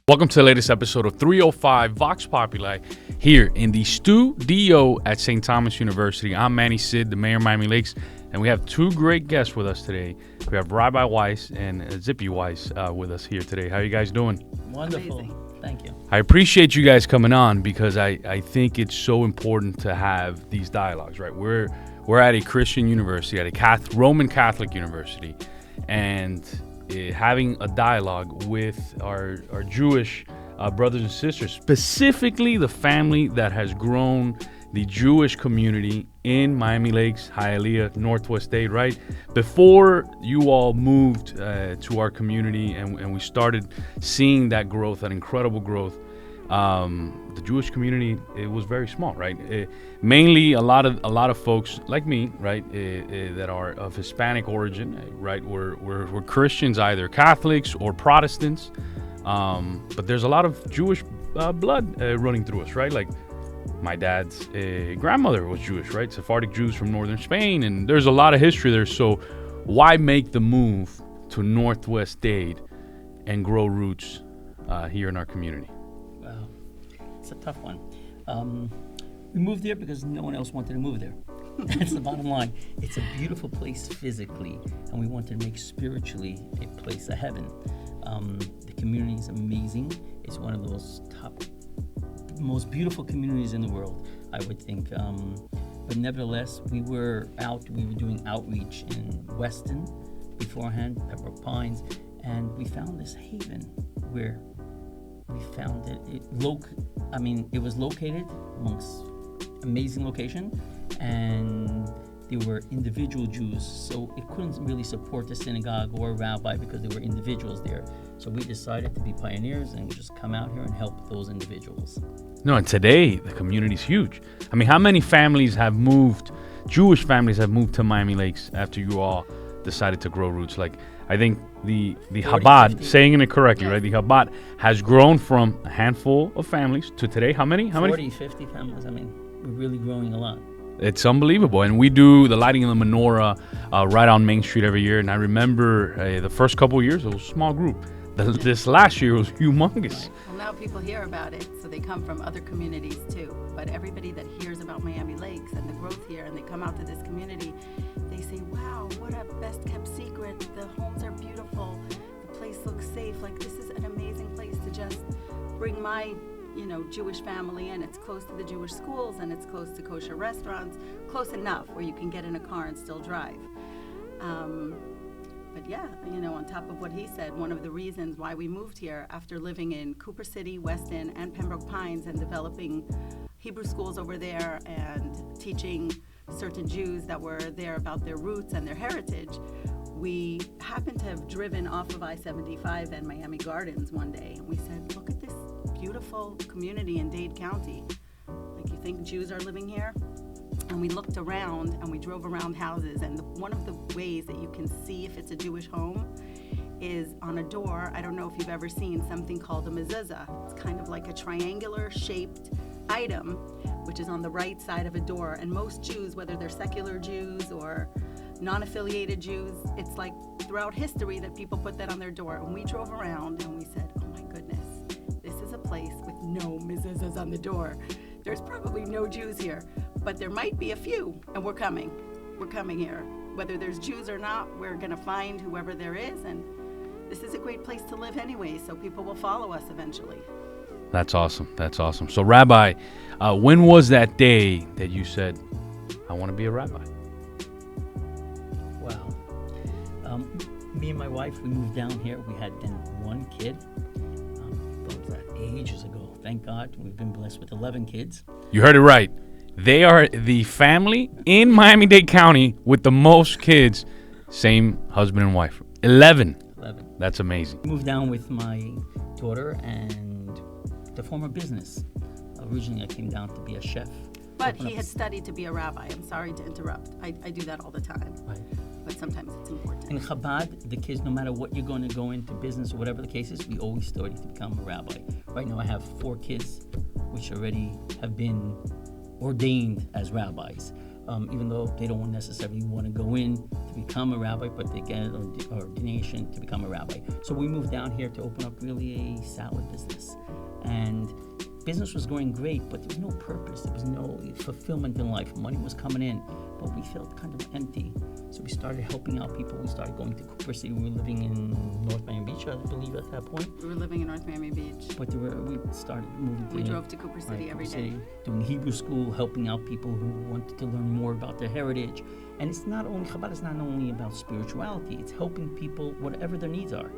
Welcome to the latest episode of 305 Vox Populi here in the studio at St. Thomas University. I'm Manny Cid, the mayor of Miami Lakes, and we have two great guests with us today. We have Rabbi Weiss and Tzippy Weiss with us here today. How are you guys doing? Wonderful. Amazing. Thank you. I appreciate you guys coming on because I think it's so important to have these dialogues, right? We're at a Christian university, at a Roman Catholic university, and having a dialogue with our Jewish brothers and sisters, specifically the family that has grown the Jewish community in Miami Lakes, Hialeah, Northwest Dade, right? Before you all moved to our community and we started seeing that growth, that incredible growth, the Jewish community, it was very small, right? Mainly a lot of folks like me, right, that are of Hispanic origin, right? We're Christians, either Catholics or Protestants, but there's a lot of Jewish blood running through us, right? Like my dad's grandmother was Jewish, right? Sephardic Jews from northern Spain, and there's a lot of history there. So why make the move to Northwest Dade and grow roots here in our community? Wow. It's a tough one. We moved there because no one else wanted to move there. That's the bottom line. It's a beautiful place physically, and we wanted to make spiritually a place of heaven. The community is amazing. It's one of those most beautiful communities in the world, I would think. But nevertheless, we were doing outreach in Weston beforehand, Pembroke Pines, and we found this haven where we found it. It was located amongst amazing location, and there were individual Jews, so it couldn't really support a synagogue or a rabbi because there were individuals there. So we decided to be pioneers and just come out here and help those individuals. No, and today the community's huge. I mean, how many families have moved, Jewish families have moved to Miami Lakes after you all decided to grow roots? Like, I think the 40, Chabad, 50. Saying it correctly, yes. Right? The Chabad has grown from a handful of families to today. How many? 40, 50 families. I mean, we're really growing a lot. It's unbelievable. And we do the lighting of the menorah right on Main Street every year. And I remember the first couple of years, it was a small group. This last year was humongous. Well, now people hear about it, so they come from other communities too. But everybody that hears about Miami Lakes and the growth here, and they come out to this community, they say, wow, what a best kept secret. The homes are beautiful. The place looks safe. Like, this is an amazing place to just bring my Jewish family in. It's close to the Jewish schools, and it's close to kosher restaurants, close enough where you can get in a car and still drive. But yeah, on top of what he said, one of the reasons why we moved here after living in Cooper City, Weston, and Pembroke Pines and developing Hebrew schools over there and teaching certain Jews that were there about their roots and their heritage, we happened to have driven off of I-75 and Miami Gardens one day, and we said, look at this beautiful community in Dade County. Like, you think Jews are living here? And we looked around and we drove around houses, and one of the ways that you can see if it's a Jewish home is on a door. I don't know if you've ever seen something called a mezuzah. It's kind of like a triangular shaped item which is on the right side of a door, and most Jews, whether they're secular Jews or non-affiliated Jews, it's like throughout history that people put that on their door. And we drove around and we said, oh my goodness, this is a place with no mezuzahs on the door. There's probably no Jews here, but there might be a few, and we're coming here. Whether there's Jews or not, we're gonna find whoever there is, and this is a great place to live anyway, so people will follow us eventually. That's awesome. So Rabbi, when was that day that you said, I want to be a rabbi? Wow. Me and my wife, we moved down here. We had then one kid. That was ages ago. Thank God. We've been blessed with 11 kids. You heard it right. They are the family in Miami-Dade County with the most kids. Same husband and wife. 11. That's amazing. I moved down with my daughter and to form a business. Originally, I came down to be a chef. But he had studied to be a rabbi. I'm sorry to interrupt. I do that all the time. Right. But sometimes it's important. In Chabad, the kids, no matter what you're going to go into business or whatever the case is, we always study to become a rabbi. Right now, I have 4 kids, which already have been ordained as rabbis. Even though they don't necessarily want to go in to become a rabbi, but they get an ordination to become a rabbi. So we moved down here to open up really a salad business. And business was going great, but there was no purpose. There was no fulfillment in life. Money was coming in, but we felt kind of empty. So we started helping out people. We started going to Cooper City. We were living in North Miami Beach, I believe, at that point. We were living in North Miami Beach. But we started moving to... We drove to Cooper City every day. Doing Hebrew school, helping out people who wanted to learn more about their heritage. And it's not only, Chabad is not only about spirituality. It's helping people, whatever their needs are.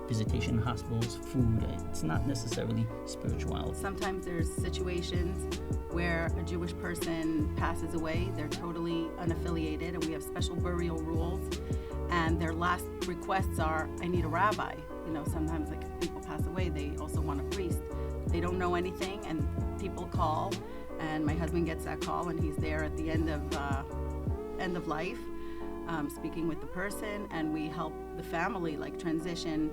Visitation in hospitals, food. It's not necessarily spirituality. Sometimes there's situations where a Jewish person passes away. They're totally unaffiliated, and we have special burial rules. And their last requests are, I need a rabbi. You know, sometimes like if people pass away, they also want a priest. They don't know anything, and people call, and my husband gets that call, and he's there at the end of life, speaking with the person, and we help the family like transition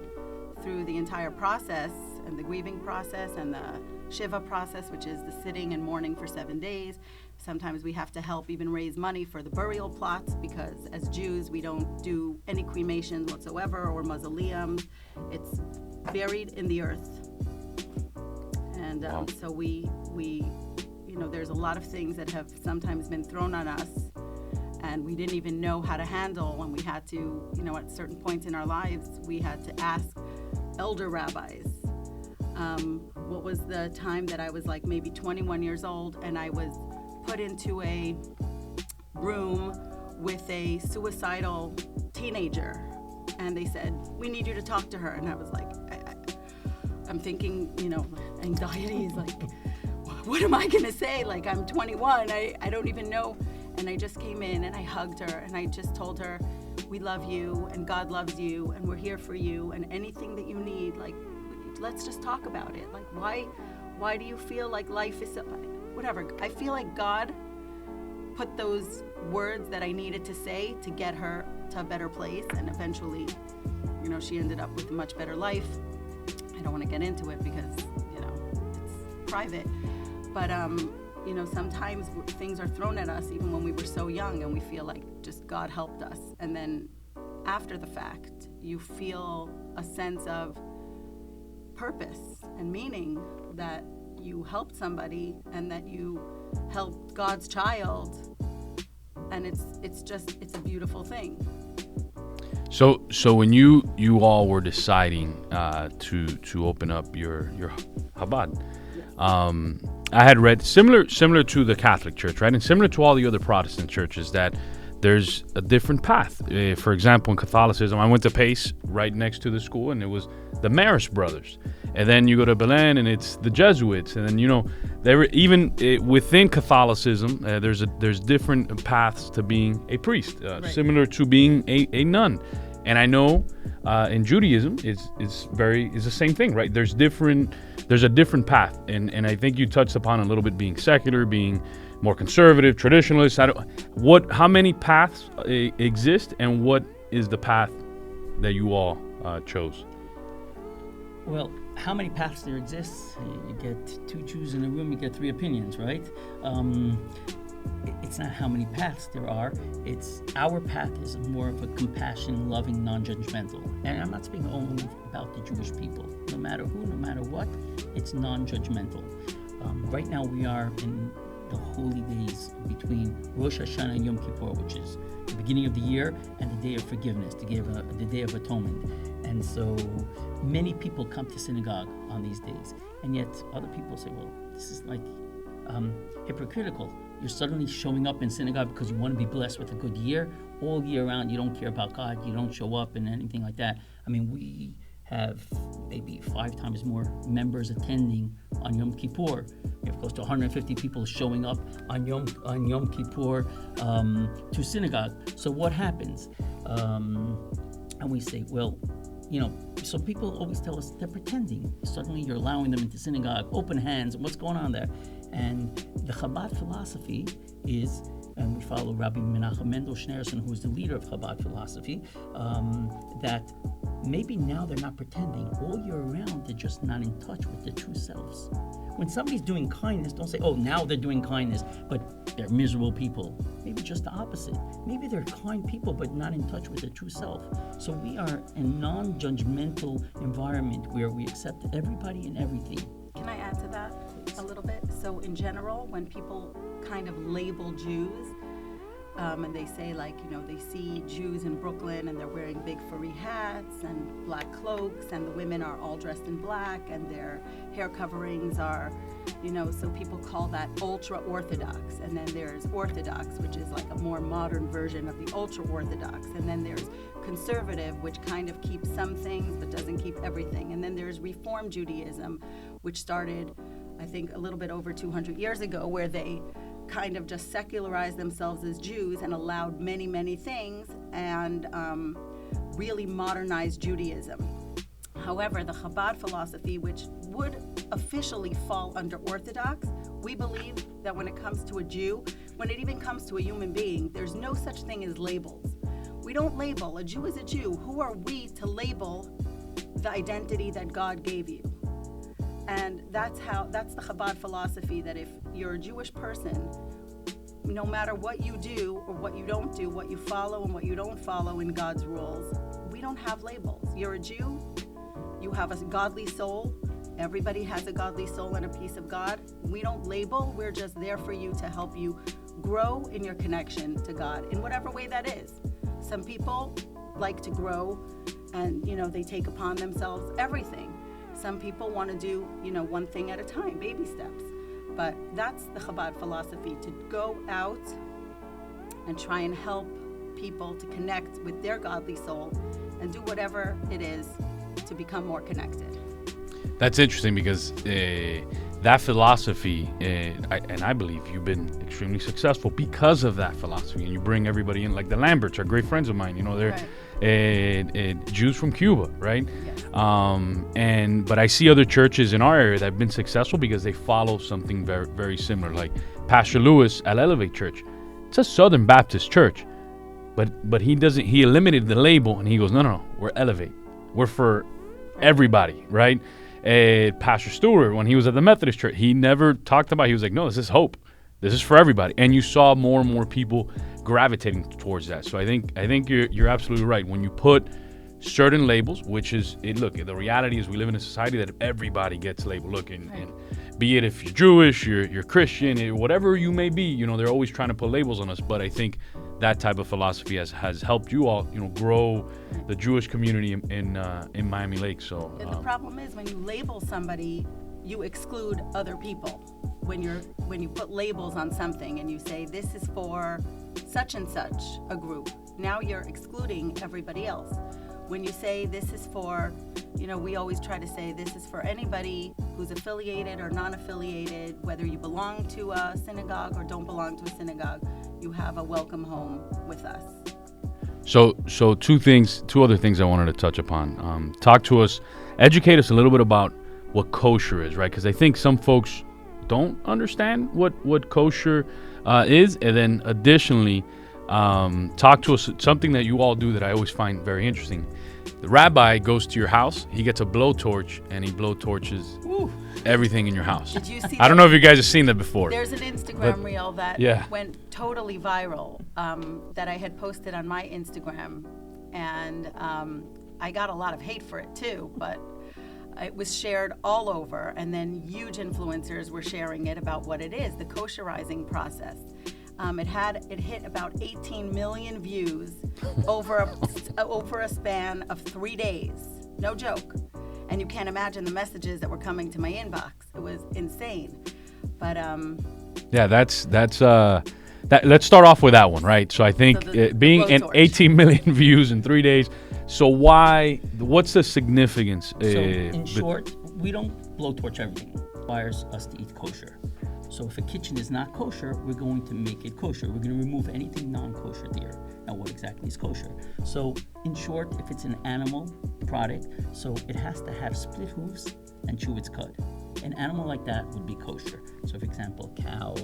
through the entire process, and the grieving process, and the Shiva process, which is the sitting and mourning for 7 days. Sometimes we have to help even raise money for the burial plots, because as Jews, we don't do any cremations whatsoever or mausoleums. It's buried in the earth. And so we, you know, there's a lot of things that have sometimes been thrown on us, and we didn't even know how to handle, and we had to, you know, at certain points in our lives, we had to ask elder rabbis. What was the time that I was like maybe 21 years old, and I was put into a room with a suicidal teenager, and they said, we need you to talk to her. And I was like, I'm thinking, you know, anxiety is like, what am I gonna say? Like, I'm 21, I don't even know. And I just came in and I hugged her, and I just told her, we love you, and God loves you, and we're here for you, and anything that you need, like, let's just talk about it. Like, why do you feel like life is so, whatever. I feel like God put those words that I needed to say to get her to a better place, and eventually, you know, she ended up with a much better life. I don't want to get into it because, you know, it's private. But, you know, sometimes things are thrown at us even when we were so young, and we feel like just God helped us. And then after the fact, you feel a sense of purpose and meaning that you helped somebody and that you helped God's child. And it's a beautiful thing. So when you all were deciding to open up your Chabad, I had read similar to the Catholic Church, right, and similar to all the other Protestant churches, that there's a different path. For example, in Catholicism, I went to Pace, right next to the school, and it was the Marist brothers. And then you go to Belen, and it's the Jesuits. And then, you know, there were even within Catholicism, there's different paths to being a priest, right, similar to being a nun. And I know in Judaism, it's the same thing, right? There's a different path, and I think you touched upon a little bit being secular, being more conservative, traditionalist. How many paths exist, and what is the path that you all chose? Well, how many paths there exist? You get two Jews in a room, you get three opinions, right? It's not how many paths there are. It's our path is more of a compassion, loving, non-judgmental. And I'm not speaking only about the Jewish people. No matter who, no matter what, it's non-judgmental. Right now we are in the holy days between Rosh Hashanah and Yom Kippur, which is the beginning of the year and the day of forgiveness, the day of atonement. And so many people come to synagogue on these days, and yet other people say, well, this is like hypocritical. You're suddenly showing up in synagogue because you want to be blessed with a good year. All year round, you don't care about God, you don't show up and anything like that. I mean, we have maybe 5 times more members attending on Yom Kippur. We have close to 150 people showing up on Yom Kippur to synagogue. So what happens? And we say, well, you know, so people always tell us they're pretending. Suddenly you're allowing them into synagogue, open hands, what's going on there? And the Chabad philosophy is, and we follow Rabbi Menachem Mendel Schneerson, who is the leader of Chabad philosophy, that maybe now they're not pretending. All year round, they're just not in touch with their true selves. When somebody's doing kindness, don't say, oh, now they're doing kindness, but they're miserable people. Maybe just the opposite. Maybe they're kind people, but not in touch with their true self. So we are a non-judgmental environment where we accept everybody and everything. Can I add to that a little bit? So in general, when people kind of label Jews, and they say, like, they see Jews in Brooklyn and they're wearing big furry hats and black cloaks, and the women are all dressed in black and their hair coverings are, so people call that ultra-Orthodox. And then there's Orthodox, which is like a more modern version of the ultra-Orthodox. And then there's conservative, which kind of keeps some things but doesn't keep everything. And then there's Reform Judaism, which started, I think, a little bit over 200 years ago, where they kind of just secularized themselves as Jews and allowed many, many things and really modernized Judaism. However, the Chabad philosophy, which would officially fall under Orthodox, we believe that when it comes to a Jew, when it even comes to a human being, there's no such thing as labels. We don't label. A Jew is a Jew. Who are we to label the identity that God gave you? And that's the Chabad philosophy, that if you're a Jewish person, no matter what you do or what you don't do, what you follow and what you don't follow in God's rules, we don't have labels. You're a Jew, you have a godly soul. Everybody has a godly soul and a piece of God. We don't label. We're just there for you to help you grow in your connection to God in whatever way that is. Some people like to grow and, they take upon themselves everything. Some people want to do, one thing at a time, baby steps. But that's the Chabad philosophy, to go out and try and help people to connect with their godly soul and do whatever it is to become more connected. That's interesting because that philosophy, and I believe you've been extremely successful because of that philosophy, and you bring everybody in. Like the Lamberts are great friends of mine. They're Jews from Cuba, right? Yes. But I see other churches in our area that have been successful because they follow something very, very similar. Like Pastor Lewis at Elevate Church, it's a Southern Baptist church, but he eliminated the label and he goes, no, we're Elevate, we're for everybody, right? Pastor Stewart, when he was at the Methodist Church, he never talked about, he was like, no, this is hope. This is for everybody. And you saw more and more people gravitating towards that. So I think you're absolutely right. When you put certain labels, which is, look, the reality is we live in a society that everybody gets labeled. Look, and be it if you're Jewish, you're Christian, whatever you may be, they're always trying to put labels on us. But I think that type of philosophy has helped you all, grow the Jewish community in Miami Lakes. So the problem is when you label somebody, you exclude other people. When you put labels on something and you say this is for such and such a group, now you're excluding everybody else. When you say this is for, we always try to say this is for anybody who's affiliated or non-affiliated, whether you belong to a synagogue or don't belong to a synagogue, you have a welcome home with us. So two other things I wanted to touch upon. Talk to us, educate us a little bit about what kosher is, right? Because I think some folks don't understand what kosher is, and then additionally, talk to us something that you all do that I always find very interesting. The rabbi goes to your house, he gets a blowtorch, and he blowtorches everything in your house. Did you see I don't know if you guys have seen that before. There's an Instagram reel that went totally viral that I had posted on my Instagram, and I got a lot of hate for it too, but it was shared all over, and then huge influencers were sharing it about what it is, the kosherizing process. It hit about 18 million views over a span of 3 days. No joke. And you can't imagine the messages that were coming to my inbox. It was insane. But that's let's start off with that one, right? So I think being in 18 million views in 3 days. So what's the significance? So in short, we don't blowtorch everything. It requires us to eat kosher. So if a kitchen is not kosher, we're going to make it kosher. We're going to remove anything non-kosher there. Now, what exactly is kosher? So in short, if it's an animal product, so it has to have split hooves and chew its cud. An animal like that would be kosher. So for example, a cow,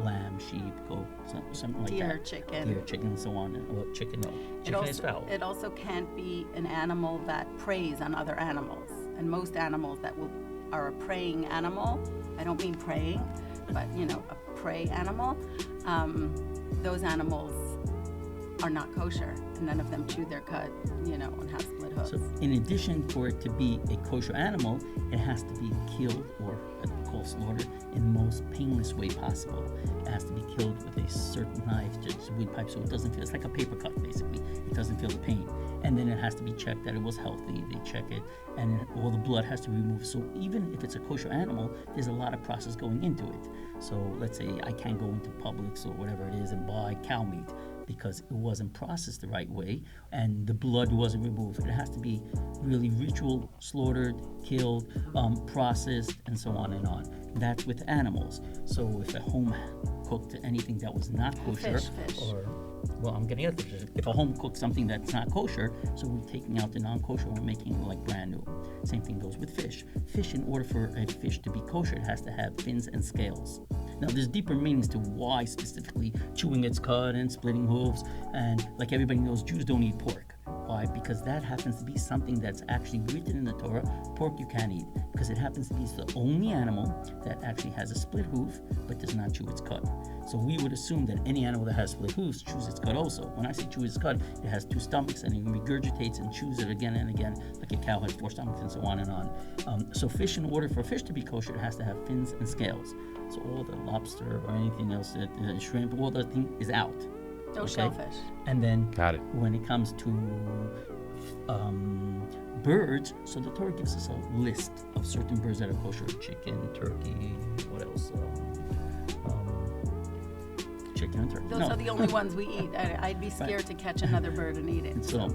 lamb, sheep, goat, something like Deer, that. chicken. Deer, chicken, and so on. Well, chicken, no. Chicken is fowl. It also can't be an animal that preys on other animals. And most animals that are a preying animal, I don't mean preying, but a prey animal, those animals are not kosher. And none of them chew their cud, and have split hooves. So in addition for it to be a kosher animal, it has to be killed or called slaughtered in the most painless way possible. It has to be killed with a certain knife, just a wood pipe, so it doesn't feel, it's like a paper cut basically. It doesn't feel the pain. And then it has to be checked that it was healthy. They check it, and all the blood has to be removed. So even if it's a kosher animal, there's a lot of process going into it. So let's say I can't go into Publix or whatever it is and buy cow meat because it wasn't processed the right way and the blood wasn't removed. It has to be really ritual, slaughtered, killed, processed, and so on and on. That's with animals. So if a home cooked anything that was not kosher, Fish. or well, I'm getting at this. If a home cooks something that's not kosher, so we're taking out the non-kosher and we're making it like brand new. Same thing goes with fish. Fish, in order for a fish to be kosher, it has to have fins and scales. Now, there's deeper meanings to why specifically chewing its cud and splitting hooves. And like everybody knows, Jews don't eat pork. Why? Because that happens to be something that's actually written in the Torah. Pork you can't eat because it happens to be the only animal that actually has a split hoof but does not chew its cud. So we would assume that any animal that has split hoofs chews its cud also. When I say chew its cud, it has two stomachs and it regurgitates and chews it again and again, like a cow has four stomachs and so on and on. So fish, in order for a fish to be kosher, it has to have fins and scales. So all the lobster or anything else, the shrimp, all that thing is out. No shellfish. And then Got it. when it comes to birds, so the Torah gives us a list of certain birds that are kosher: chicken, turkey, what else? Chicken and turkey. Those are the only ones we eat. I'd be scared to catch another bird and eat it. So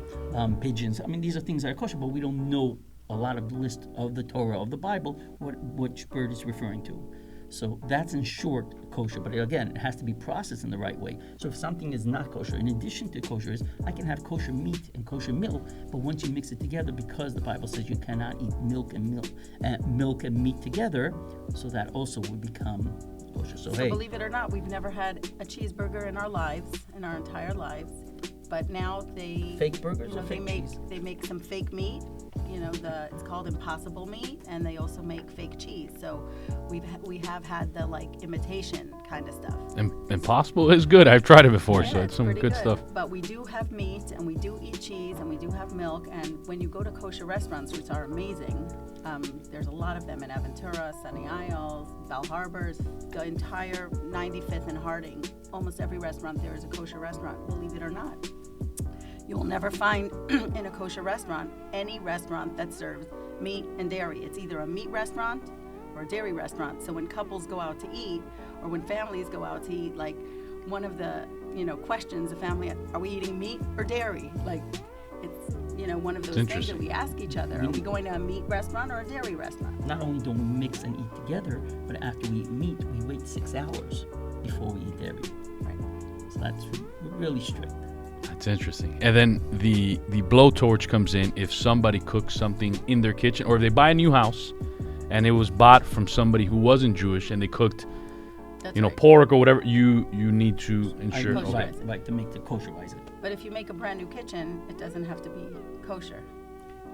pigeons. I mean, these are things that are kosher, but we don't know a lot of the list of the Torah of the Bible which bird is referring to. So that's in short kosher, but again, it has to be processed in the right way. So if something is not kosher, in addition to kosher, I can have kosher meat and kosher milk, but once you mix it together, because the Bible says you cannot eat milk and meat together, so that also would become kosher. So hey, believe it or not, we've never had a cheeseburger in our lives, in our entire lives. But now they fake burgers or fake cheese? They make some fake meat. It's called impossible meat, and they also make fake cheese. So we have had the imitation kind of stuff. Impossible is good. I've tried it before, so it's some pretty good stuff. But we do have meat, and we do eat cheese, and we do have milk. And when you go to kosher restaurants, which are amazing, there's a lot of them in Aventura, Sunny Isles, Bell Harbors, the entire 95th and Harding. Almost every restaurant there is a kosher restaurant, believe it or not. You'll never find in a kosher restaurant any restaurant that serves meat and dairy. It's either a meat restaurant or a dairy restaurant. So when couples go out to eat, or when families go out to eat, like one of the questions, the family, are we eating meat or dairy? Like it's one of those things that we ask each other. Are we going to a meat restaurant or a dairy restaurant? Not only don't we mix and eat together, but after we eat meat, we wait 6 hours before we eat dairy. Right. So that's really strict. That's interesting. And then the blowtorch comes in if somebody cooks something in their kitchen, or if they buy a new house and it was bought from somebody who wasn't Jewish and they cooked, Right. pork or whatever. You need to ensure. Right, to make the kosherize it. But if you make a brand new kitchen, it doesn't have to be kosher.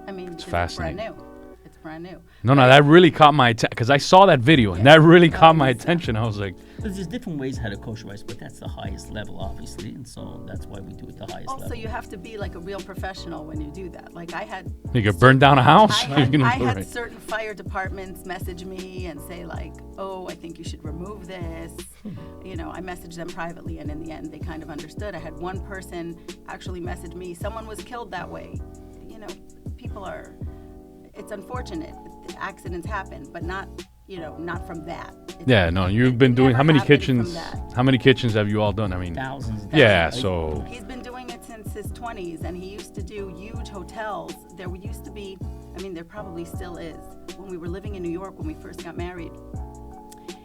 I mean, It's 'cause fascinating. It's brand new. It's brand new. No, that really caught my attention because I saw that video and that really caught my attention. I was like, There's different ways how to kosherize, but that's the highest level, obviously, and so that's why we do it the highest level. Also, you have to be like a real professional when you do that. Like I had you could burn down a house. I You know, had right. certain fire departments message me and say like, oh, I think you should remove this. I messaged them privately, and in the end, they kind of understood. I had one person actually message me, someone was killed that way. People are, it's unfortunate. Accidents happen, but not from that. You've been doing, never how many happened kitchens? from that. How many kitchens have you all done? I mean, Thousands. yeah, so. He's been doing it since his 20s, and he used to do huge hotels. There used to be, there probably still is. When we were living in New York, when we first got married,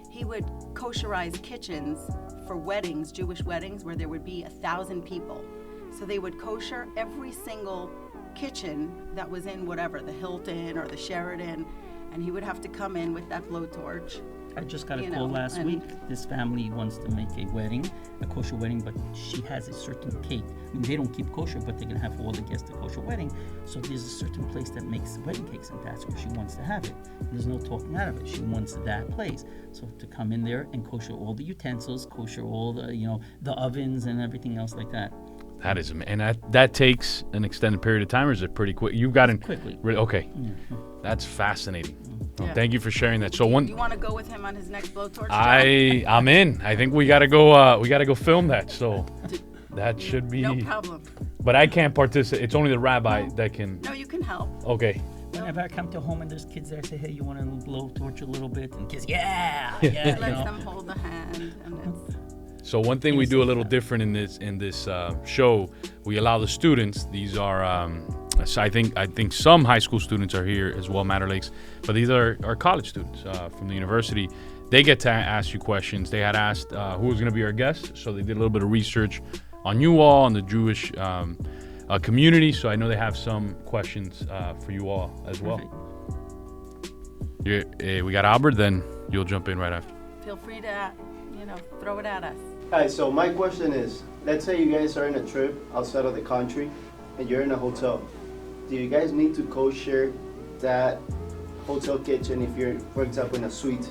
he would kosherize kitchens for weddings, Jewish weddings, where there would be 1,000 people. So they would kosher every single kitchen that was in whatever, the Hilton or the Sheraton, and he would have to come in with that blowtorch. I just got a you call know, last and- week. This family wants to make a wedding, a kosher wedding, but she has a certain cake. I mean, they don't keep kosher, but they're going to have all the guests a kosher wedding. So there's a certain place that makes wedding cakes, and that's where she wants to have it. And there's no talking out of it. She wants that place. So to come in there and kosher all the utensils, kosher all the, the ovens and everything else like that. That is, and that takes an extended period of time, or is it pretty quick? You've got it Quickly. Okay, that's fascinating. Well, Yeah. thank you for sharing that. So Do one, you want to go with him on his next blowtorch? I'm in. I think we gotta go. We gotta go film that. So that should be. No problem. But I can't participate. It's only the rabbi that can. No, you can help. Okay. Whenever I come to home and there's kids there, I say, hey, you want to blow torch a little bit? And kids, yeah. He lets them hold the hand, and it's. So one thing we do a little different in this show, we allow the students. These are, so I think some high school students are here as well, Matter Lakes, but these are college students from the university. They get to ask you questions. They had asked who was going to be our guest, so they did a little bit of research on you all, on the Jewish community. So I know they have some questions for you all as well. We got Albert, then you'll jump in right after. Feel free to, throw it at us. Hi, so my question is, let's say you guys are in a trip outside of the country and you're in a hotel. Do you guys need to kosher that hotel kitchen if you're, for example, in a suite?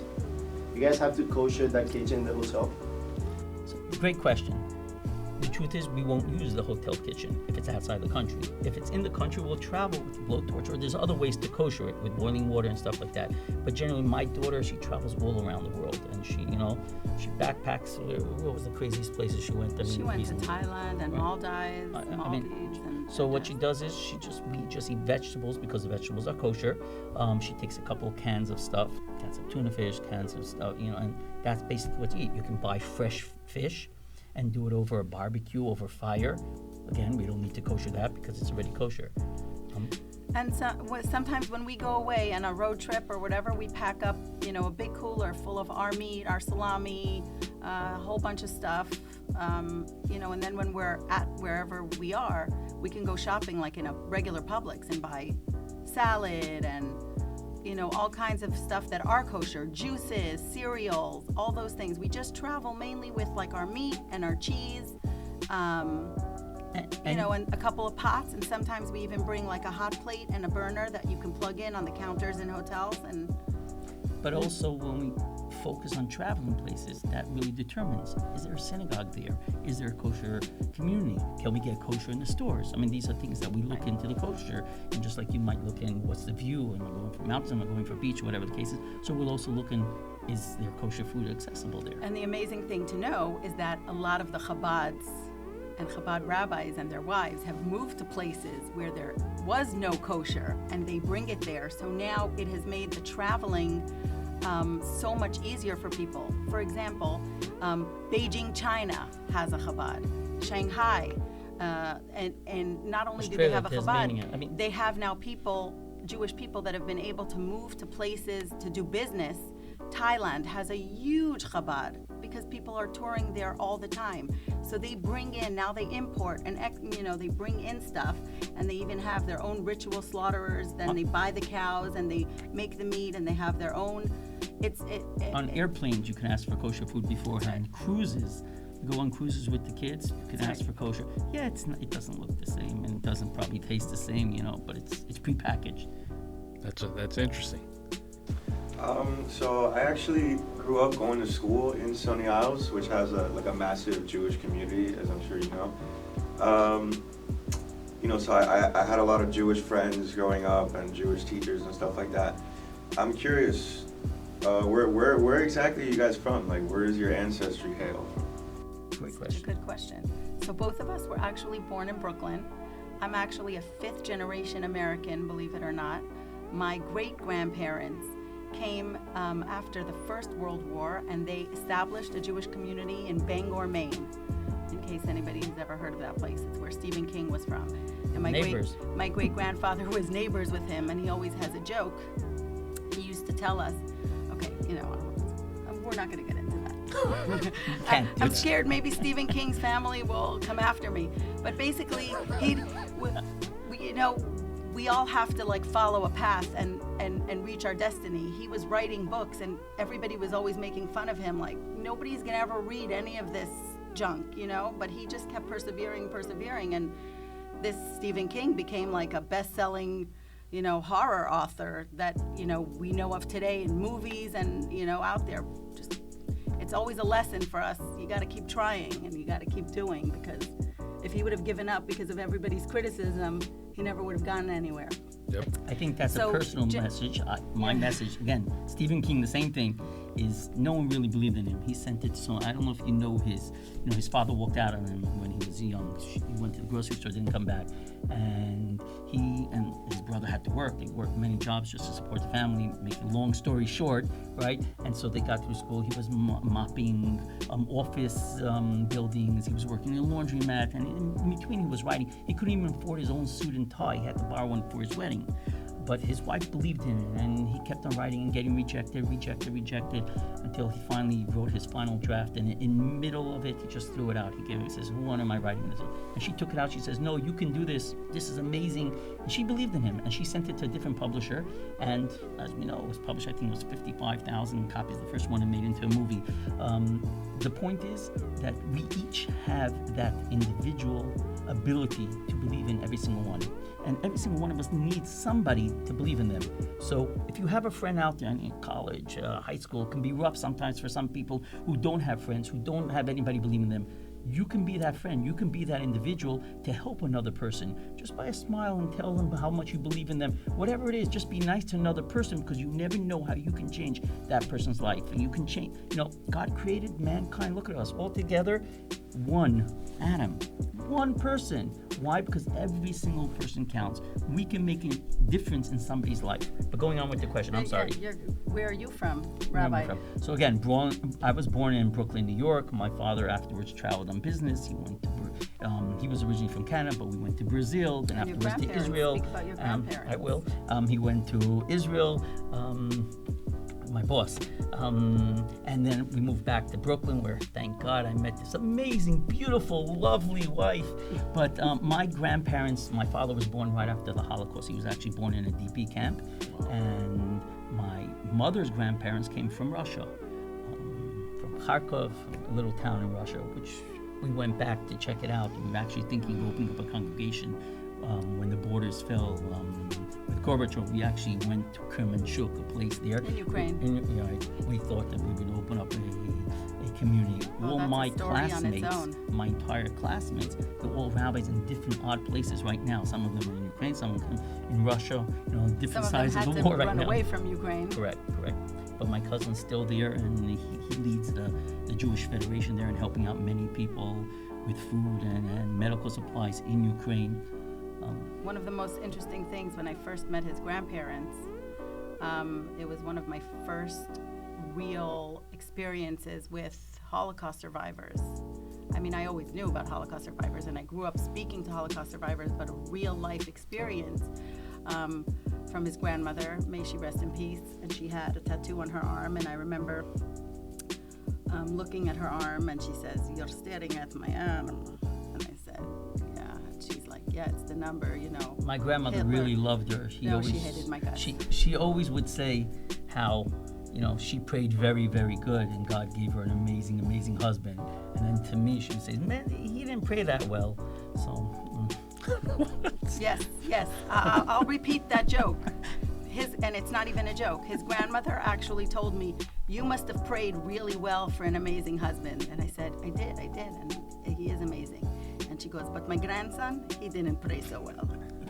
You guys have to kosher that kitchen in the hotel? Great question. The truth is, we won't use the hotel kitchen if it's outside the country. If it's in the country, we'll travel with the blowtorch, or there's other ways to kosher it with boiling water and stuff like that. But generally, my daughter, she travels all around the world, and she backpacks. What was the craziest places she went? She went to Thailand and Maldives, Maldives. So what she does is we just eat vegetables because the vegetables are kosher. She takes a couple cans of stuff, cans of tuna fish, cans of stuff, and that's basically what you eat. You can buy fresh fish and do it over a barbecue, over fire. Again, we don't need to kosher that because it's already kosher. And sometimes when we go away on a road trip or whatever, we pack up, a big cooler full of our meat, our salami, a whole bunch of stuff, and then when we're at wherever we are, we can go shopping like in a regular Publix and buy salad and, all kinds of stuff that are kosher, juices, cereals, all those things. We just travel mainly with like our meat and our cheese, and a couple of pots, and sometimes we even bring like a hot plate and a burner that you can plug in on the counters in hotels. But also when we focus on traveling places, that really determines, is there a synagogue there? Is there a kosher community? Can we get kosher in the stores? I mean, these are things that we look into the kosher, and just like you might look in, what's the view? Am I going for mountains? Am I going for beach? Whatever the case is. So we'll also look in, is there kosher food accessible there? And the amazing thing to know is that a lot of the Chabads and Chabad rabbis and their wives have moved to places where there was no kosher, and they bring it there. So now it has made the traveling so much easier for people. For example, Beijing, China has a Chabad. Shanghai, and not only do they have a Chabad, they have now Jewish people that have been able to move to places to do business. Thailand has a huge Chabad because people are touring there all the time. So they bring in, now they import and they bring in stuff, and they even have their own ritual slaughterers. Then they buy the cows and they make the meat, and they have their own. On airplanes, you can ask for kosher food beforehand. Cruises, you go on cruises with the kids, you can ask for kosher. Yeah, it doesn't look the same, and it doesn't probably taste the same, but it's prepackaged. That's interesting. So I actually grew up going to school in Stony Isles, which has a massive Jewish community, as I'm sure you know. So I had a lot of Jewish friends growing up and Jewish teachers and stuff like that. I'm curious, where exactly are you guys from? Like, where does your ancestry hail from? Great question. Good question. So both of us were actually born in Brooklyn. I'm actually a fifth generation American, believe it or not. My great-grandparents came after the First World War, and they established a Jewish community in Bangor, Maine. In case anybody has ever heard of that place, it's where Stephen King was from. And my great-grandfather was neighbors with him, and he always has a joke. He used to tell us, okay, we're not going to get into that. I'm scared maybe Stephen King's family will come after me. But basically, we we all have to like follow a path and reach our destiny. He was writing books and everybody was always making fun of him, like nobody's gonna ever read any of this junk, you know, but he just kept persevering, and this Stephen King became like a best-selling, you know, horror author that, you know, we know of today in movies and, you know, out there. Just, it's always a lesson for us. You got to keep trying and you got to keep doing, because if he would have given up because of everybody's criticism, he never would have gotten anywhere. Yep. I think that's a personal message. My message, again, Stephen King, the same thing, is no one really believed in him. He sent it, so I don't know if you know his father walked out on him when he was young. He went to the grocery store, didn't come back, and he and his brother had to work. They worked many jobs just to support the family. Make a long story short, right? And so they got through school. He was mopping office buildings. He was working in a laundromat, and in between he was writing. He couldn't even afford his own suit and tie. He had to borrow one for his wedding. But his wife believed in him, and he kept on writing and getting rejected, until he finally wrote his final draft. And in the middle of it, he just threw it out. He says, "Who am I writing this?" And she took it out. She says, "No, you can do this. This is amazing." And she believed in him, and she sent it to a different publisher. And as we know, it was published. I think it was 55,000 copies. The first one, and made into a movie. The point is that we each have that individual ability to believe in every single one. And every single one of us needs somebody to believe in them. So if you have a friend out there in college, high school, it can be rough sometimes for some people who don't have friends, who don't have anybody believe in them. You can be that friend. You can be that individual to help another person just by a smile and tell them how much you believe in them. Whatever it is, just be nice to another person, because you never know how you can change that person's life. And you can change, God created mankind. Look at us all together. One atom, one person. Why? Because every single person counts. We can make a difference in somebody's life. But going on with the question, I'm sorry. Where are you from, Rabbi? So again, I was born in Brooklyn, New York. My father afterwards traveled on business. He went to, he was originally from Canada, but we went to Brazil, then And afterwards to Israel. Speak about your grandparents. I will. He went to Israel. My boss. And then we moved back to Brooklyn, where, thank God, I met this amazing, beautiful, lovely wife. But my grandparents, my father was born right after the Holocaust. He was actually born in a DP camp. And my mother's grandparents came from Russia, from Kharkov, a little town in Russia, which we went back to check it out. We were actually thinking of opening up a congregation when the borders fell. With Gorbachev, we actually went to Kremenchuk, a place there. In Ukraine. We thought that we would open up a community. All my classmates, my entire classmates, they're all rabbis in different odd places right now. Some of them are in Ukraine, some of them in Russia, different sides of the war right now. Some of them had to run away from Ukraine. Correct. But my cousin's still there, and he leads the Jewish Federation there and helping out many people with food and medical supplies in Ukraine. One of the most interesting things when I first met his grandparents, it was one of my first real experiences with Holocaust survivers. I mean, I always knew about Holocaust survivors, and I grew up speaking to Holocaust survivors, but a real life experience from his grandmother, may she rest in peace, and she had a tattoo on her arm, and I remember looking at her arm, and she says, "You're staring at my arm," and I said, she's like, "Yeah, it's the number, My grandmother Hitler. Really loved her. She hated my guts. She always would say how, she prayed very, very good, and God gave her an amazing, amazing husband. And then to me, she would say, "Man, he didn't pray that well." So. Yes. I'll repeat that joke. And it's not even a joke. His grandmother actually told me, "You must have prayed really well for an amazing husband." And I said, I did, and he is amazing. And she goes, "But my grandson, he didn't pray so well."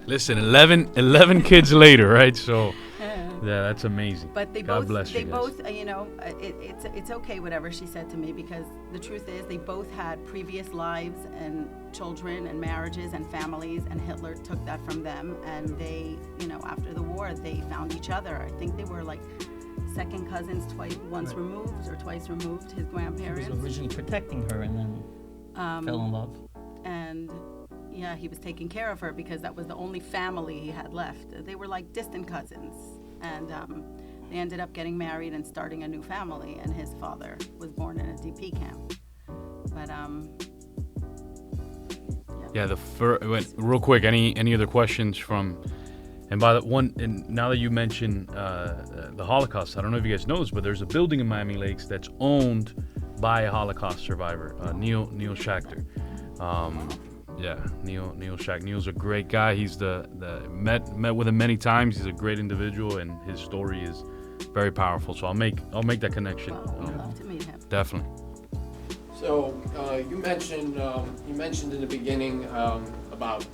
Listen, 11 kids later, right? So, yeah, that's amazing. But they God both, bless you they guys. both, it's okay, whatever she said to me, because the truth is they both had previous lives and children and marriages and families, and Hitler took that from them. And they, after the war, they found each other. I think they were like second cousins, once removed or twice removed, his grandparents. He was originally protecting her and then fell in love. And he was taking care of her because that was the only family he had left. They were like distant cousins, and they ended up getting married and starting a new family, and his father was born in a DP camp. But real quick, any other questions from And now that you mention the Holocaust, I don't know if you guys know this, but there's a building in Miami Lakes that's owned by a Holocaust survivor, Neil Schachter. Neil Schachter. Neil's a great guy. He's met with him many times. He's a great individual, and his story is very powerful. So I'll make that connection. Well, we'd love to meet him. Definitely. So you mentioned in the beginning about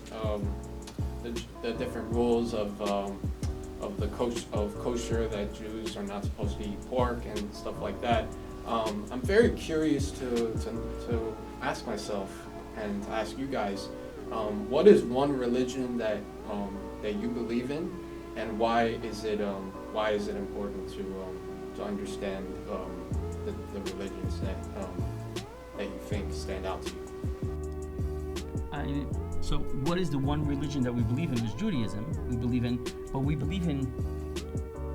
the different rules of kosher, that Jews are not supposed to eat pork and stuff like that. I'm very curious to ask myself and to ask you guys, what is one religion that you believe in, and why is it important to understand the religions that you think stand out to you? So what is the one religion that we believe in? Is Judaism. We believe in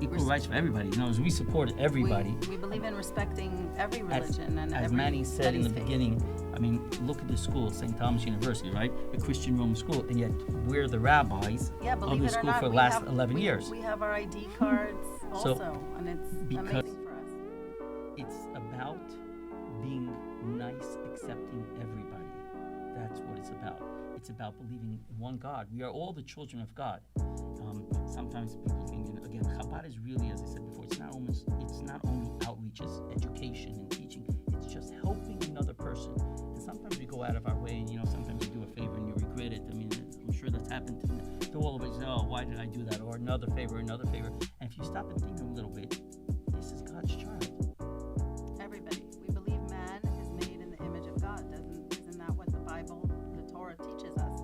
equal rights for everybody. In other words, we support everybody. We believe in respecting every religion as Manny said in the beginning. I mean, look at the school, St. Thomas University, right? A Christian Roman school, and yet we're the rabbis of the school for the last 11 years. We have our ID cards also, and it's amazing for us. It's about being nice, accepting everybody. That's what it's about. It's about believing one God. We are all the children of God. Sometimes people think, again, Chabad is really, as I said before, it's not only outreach, it's education and teaching. It's just helping another person. And sometimes we go out of our way, and sometimes you do a favor and you regret it. I mean, I'm sure that's happened to all of us. Oh, why did I do that? Or another favor. And if you stop and think a little bit, this is God's child. Everybody. We believe man is made in the image of God. Isn't that what the Bible, the Torah teaches us?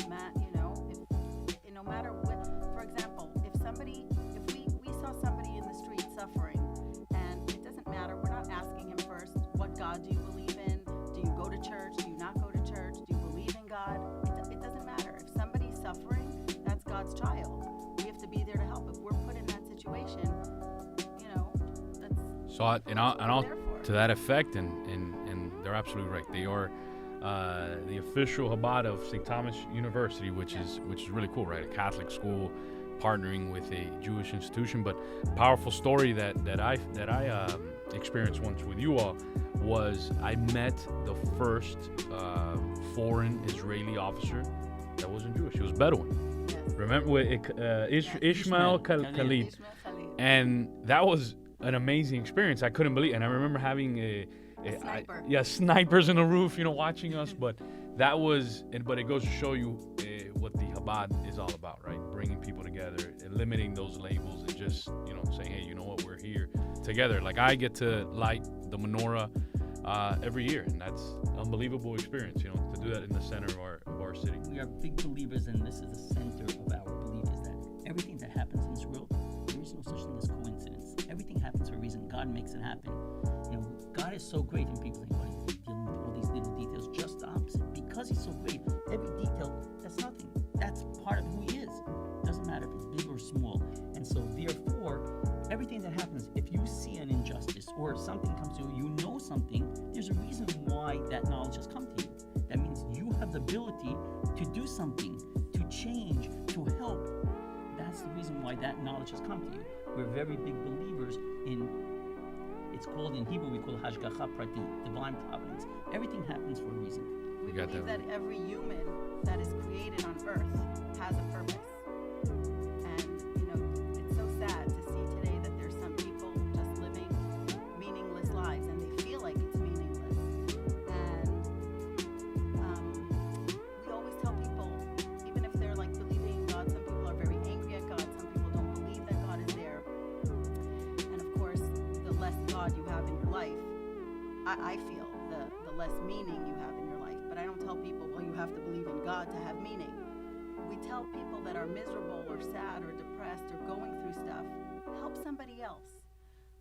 Man, if no matter what, for example, if we saw somebody in the street suffering, and it doesn't matter, we're not asking him first, what God do you believe in? Do you go to church? Do you not go to church? Do you believe in God? It doesn't matter. If somebody's suffering, that's God's child. We have to be there to help. If we're put in that situation, that's So to that effect, and they're absolutely right. They are the official Chabad of St. Thomas University, which is really cool, right? A Catholic school partnering with a Jewish institution. But powerful story that I experienced once with you all was I met the first foreign Israeli officer that wasn't Jewish. He was Bedouin. yes. Remember with Ishmael Khalid. And that was an amazing experience. I couldn't believe it. And I remember having a sniper. Snipers in the roof, watching us. But but it goes to show you what the Chabad is all about, right? Bringing people together, eliminating those labels, and just, saying, hey, you know what, we're here together. Like, I get to light the menorah every year, and that's an unbelievable experience, to do that in the center of our city. We are big believers, and this is the center of our belief, is that everything that happens in this world, there is no such thing as coincidence. Everything happens for a reason. God makes it happen. God is so great, and people think, well, he's dealing with all these little details. Just the opposite. Because he's so great, every detail, that's nothing. That's part of who he is. Doesn't matter if it's big or small. And so, therefore, everything that happens, if you see an injustice or something comes to you, something, there's a reason why that knowledge has come to you. That means you have the ability to do something, to change, to help. That's the reason why that knowledge has come to you. We're very big believers in, it's called in Hebrew, we call it Hashgacha Prati, divine providence. Everything happens for a reason. We believe that every human that is created on earth has a purpose. And, it's so sad to see today that there's some people just living meaningless lives, and they feel like it's meaningless. And we always tell people, even if they're believing in God, some people are very angry at God, some people don't believe that God is there. And of course, the less God you have in your life, I feel the less meaning you have in your life. But I don't tell people, well, you have to believe in God to have meaning. We tell people that are miserable or sad or depressed or going through stuff, help somebody else.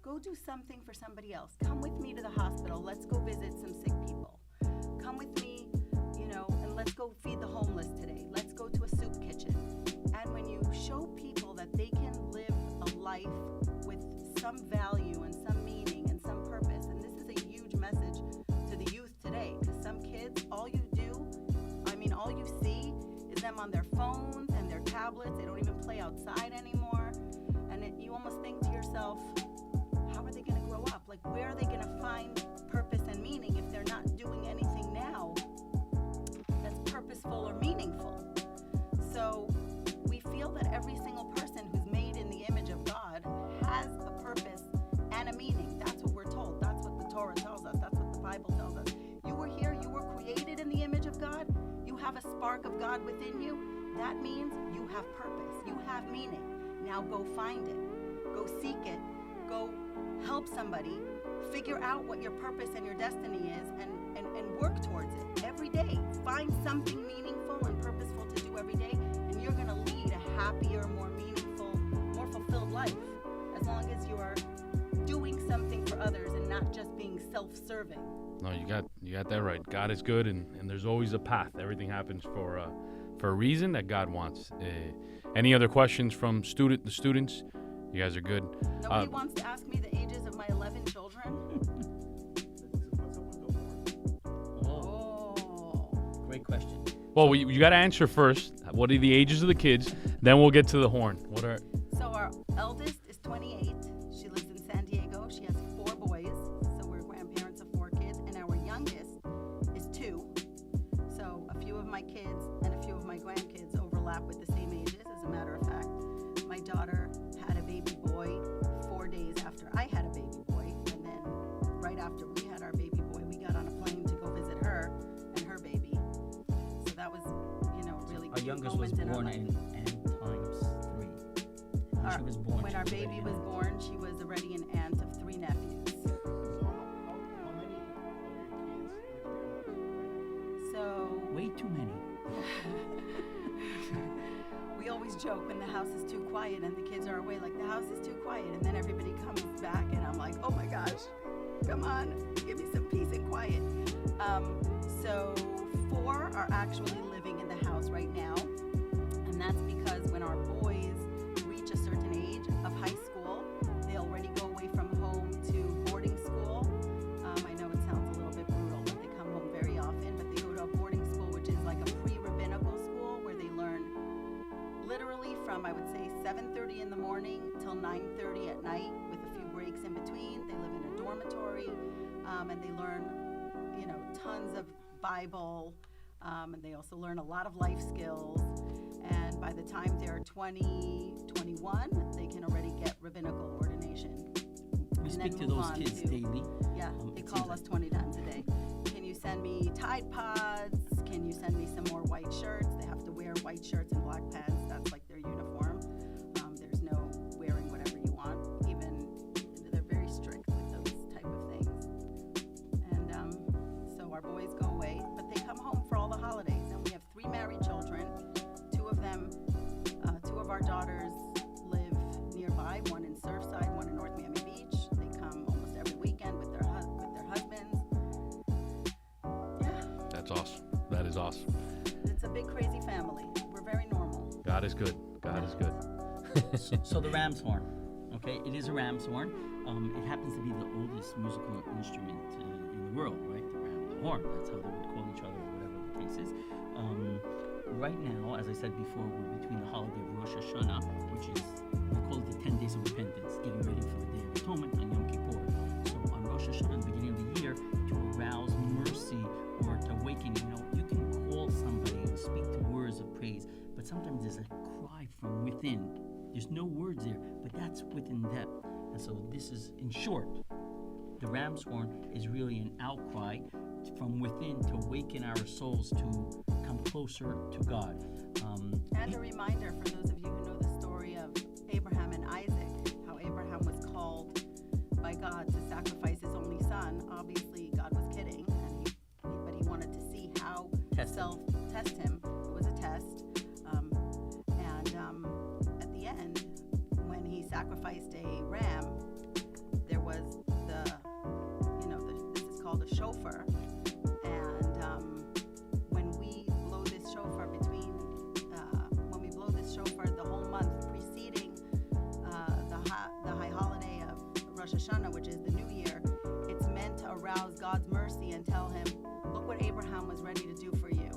Go do something for somebody else. Come with me to the hospital. Let's go visit some sick people. Come with me, and let's go feed the homeless today. Let's go to a soup kitchen. And when you show people that they can live a life with some value and some meaning and some purpose, and this is a huge message to the youth today, because some kids, all you see is them on their phones and their tablets. They don't even play outside anymore. And you almost think to yourself, how are they going to grow up? Like, where are they going to find purpose and meaning if they're not doing anything now that's purposeful or meaningful? So we feel that every single person who's made in the image of God has a purpose and a meaning. That's what we're told. That's what the Torah tells us. That's what the Bible tells us. You were here. You were created in the image of God. You have a spark of God within you. That means you have purpose. You have meaning. Now go find it. Go seek it. Go help somebody figure out what your purpose and your destiny is, and work towards it every day. Find something meaningful and purposeful to do every day, and you're going to lead a happier, more meaningful, more fulfilled life, as long as you're doing something for others and not just being self-serving. No, you got that right. God is good, and there's always a path. Everything happens for a reason that God wants. Any other questions from the students? You guys are good. Nobody wants to ask me the ages of my 11 children. Oh, great question. Well, you got to answer first. What are the ages of the kids? Then we'll get to the horn. So our eldest is 28. She lives in San Diego. She has 4 boys. So we're grandparents of 4 kids. And our youngest is 2. So a few of my kids and a few of my grandkids overlap with the same ages. As a matter of fact, my daughter had a baby boy 4 days after I had a baby boy. And then right after we had our baby boy, we got on a plane to go visit her and her baby. So that was, really Our youngest was born in times 3. When she was born, when our baby was born, she was already an aunt of 3 nephews. How many of your kids live there? So way too many. we always joke when the house is too quiet and the kids are away, like, the house is too quiet, and then everybody comes back and I'm like, oh my gosh, come on, give me some peace and quiet. So 4 are actually living in the house right now, and that's because when our boys reach a certain age of high school, they already go away from home to boarding school. I know it sounds a little bit brutal, but they come home very often, but they go to a boarding school, which is like a pre-rabbinical school where they learn literally from, I would say, 7:30 in the morning till 9:30 at night with a few breaks in between. They live in a dormitory, and they learn, tons of Bible, and they also learn a lot of life skills. And by the time they're 20, 21, they can already get rabbinical ordination. We speak to those kids daily. Yeah, they call us 20 times a day. Can you send me Tide Pods? Can you send me some more white shirts? They have to wear white shirts and black pants. That's like their uniform. There's no wearing whatever you want. Even they're very strict with those type of things. And so our boys go away, but they come home for all the holidays. And we have 3 married children. 2 of our daughters live nearby. One in Surfside, one in North Miami Beach. They come almost every weekend with their husbands. Yeah. That's awesome. That is awesome. It's a big crazy family. We're very normal. God is good. God is good. So the ram's horn, okay? It is a ram's horn. It happens to be the oldest musical instrument in the world, right? The horn. That's how they would call each other, or whatever the case is. Right now, as I said before, we're between the holiday of Rosh Hashanah, which is, we call it the 10 days of repentance, getting ready for the Day of Atonement on Yom Kippur. So on Rosh Hashanah, the beginning of the year, to arouse mercy or to awaken, you can call somebody and speak to words of praise, but sometimes there's a cry from within. There's no words there, but that's within depth. And so this is, in short, the ram's horn is really an outcry from within to awaken our souls to come closer to God. And a reminder for those of you who know the story of Abraham and Isaac, how Abraham was called by God to sacrifice his only son. Obviously, God was kidding, but he wanted to see how test him. It was a test. At the end, when he sacrificed a ram, there was this is called a shofar. When we blow this shofar the whole month preceding the high holiday of Rosh Hashanah, which is the New Year, it's meant to arouse God's mercy and tell him, look what Abraham was ready to do for you.